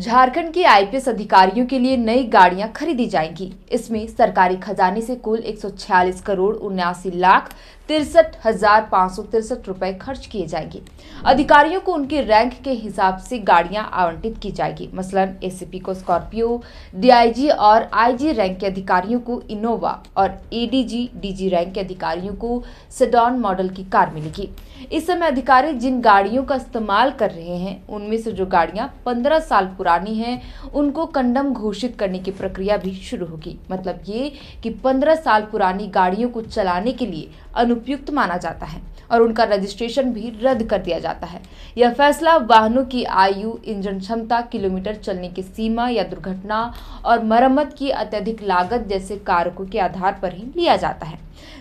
झारखंड के आईपीएस अधिकारियों के लिए नई गाड़ियां खरीदी जाएंगी। इसमें सरकारी खजाने से कुल 146 करोड़ 79 लाख 63,563 रुपए खर्च किए जाएंगे। अधिकारियों को उनके रैंक के हिसाब से गाड़ियां आवंटित की जाएगी। मसलन एसीपी को स्कॉर्पियो, डीआईजी और आईजी रैंक के अधिकारियों को इनोवा और एडीजी डीजी रैंक के अधिकारियों को सेडॉन मॉडल की कार मिलेगी। इस समय अधिकारी जिन गाड़ियों का इस्तेमाल कर रहे हैं उनमें से जो गाड़ियां 15 साल पुरानी हैं उनको कंडम घोषित करने की प्रक्रिया भी शुरू होगी। मतलब ये कि 15 साल पुरानी गाड़ियों को चलाने के लिए अनुपयुक्त माना जाता है और उनका रजिस्ट्रेशन भी रद्द कर दिया जाता है। यह फैसला वाहनों की आयु, इंजन क्षमता, किलोमीटर चलने की सीमा या दुर्घटना और मरम्मत की अत्यधिक लागत जैसे कारकों के आधार पर ही लिया जाता है।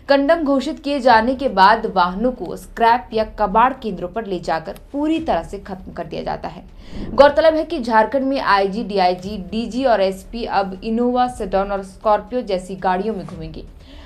कंडम घोषित किए जाने के बाद वाहनों को स्क्रैप या कबाड़ केंद्रों पर ले जाकर पूरी तरह से खत्म कर दिया जाता है। गौरतलब है कि झारखंड में आईजी, डीआईजी, डीजी और एसपी अब इनोवा, सेडॉन और स्कॉर्पियो जैसी गाड़ियों में घूमेंगे।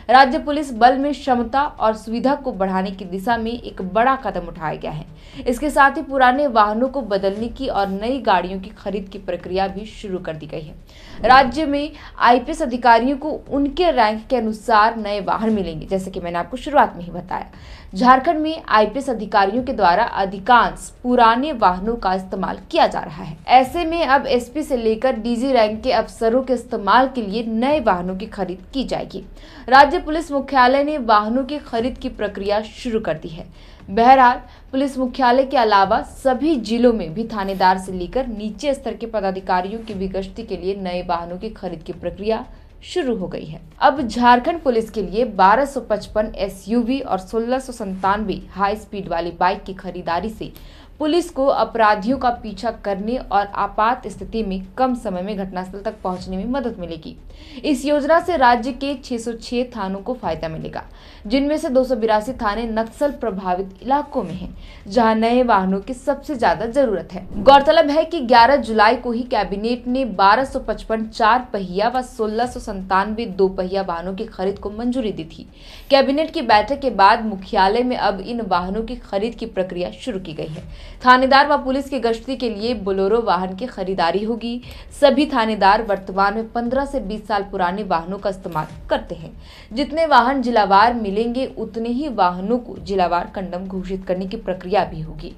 राज्य पुलिस बल में क्षमता और सुविधा को बढ़ाने की दिशा में एक बड़ा कदम उठाया गया है। इसके साथ ही पुराने वाहनों को बदलने की और नई गाड़ियों की खरीद की प्रक्रिया भी शुरू कर दी गई है। राज्य में आईपीएस अधिकारियों को उनके रैंक के अनुसार नए वाहन मिलेंगे। जैसे कि मैंने आपको शुरुआत में ही बताया, झारखंड में आईपीएस अधिकारियों के द्वारा अधिकांश पुराने वाहनों का इस्तेमाल किया जा रहा है। ऐसे में अब एसपी से लेकर डीजी रैंक के अफसरों के इस्तेमाल के लिए नए वाहनों की खरीद की जाएगी। राज्य पुलिस मुख्यालय ने वाहनों की खरीद की प्रक्रिया शुरू कर दी है। बहरहाल पुलिस मुख्यालय के अलावा सभी जिलों में भी थानेदार से लेकर नीचे स्तर के पदाधिकारियों की भी गश्ती के लिए नए वाहनों की खरीद की प्रक्रिया शुरू हो गई है। अब झारखंड पुलिस के लिए 1255 एसयूवी और 1697 हाई स्पीड वाली बाइक की खरीदारी से पुलिस को अपराधियों का पीछा करने और आपात स्थिति में कम समय में घटनास्थल तक पहुंचने में मदद मिलेगी। इस योजना से राज्य के 606 थानों को फायदा मिलेगा, जिनमें से 282 थाने नक्सल प्रभावित इलाकों में हैं, जहां नए वाहनों की सबसे ज्यादा जरूरत है। गौरतलब है कि 11 जुलाई को ही कैबिनेट ने 1255 4 पहिया व 1697 2 पहिया वाहनों की खरीद को मंजूरी दी थी। कैबिनेट की बैठक के बाद मुख्यालय में अब इन वाहनों की खरीद की प्रक्रिया शुरू की गई है। थानेदार व पुलिस की गश्ती के लिए बोलेरो वाहन की खरीदारी होगी। सभी थानेदार वर्तमान में 15 से 20 साल पुराने वाहनों का इस्तेमाल करते हैं। जितने वाहन जिलावार मिलेंगे उतने ही वाहनों को जिलावार कंडम घोषित करने की प्रक्रिया भी होगी।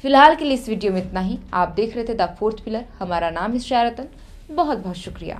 फिलहाल के लिए इस वीडियो में इतना ही। आप देख रहे थे द फोर्थ पिलर। हमारा नाम है शायरतन। बहुत बहुत शुक्रिया।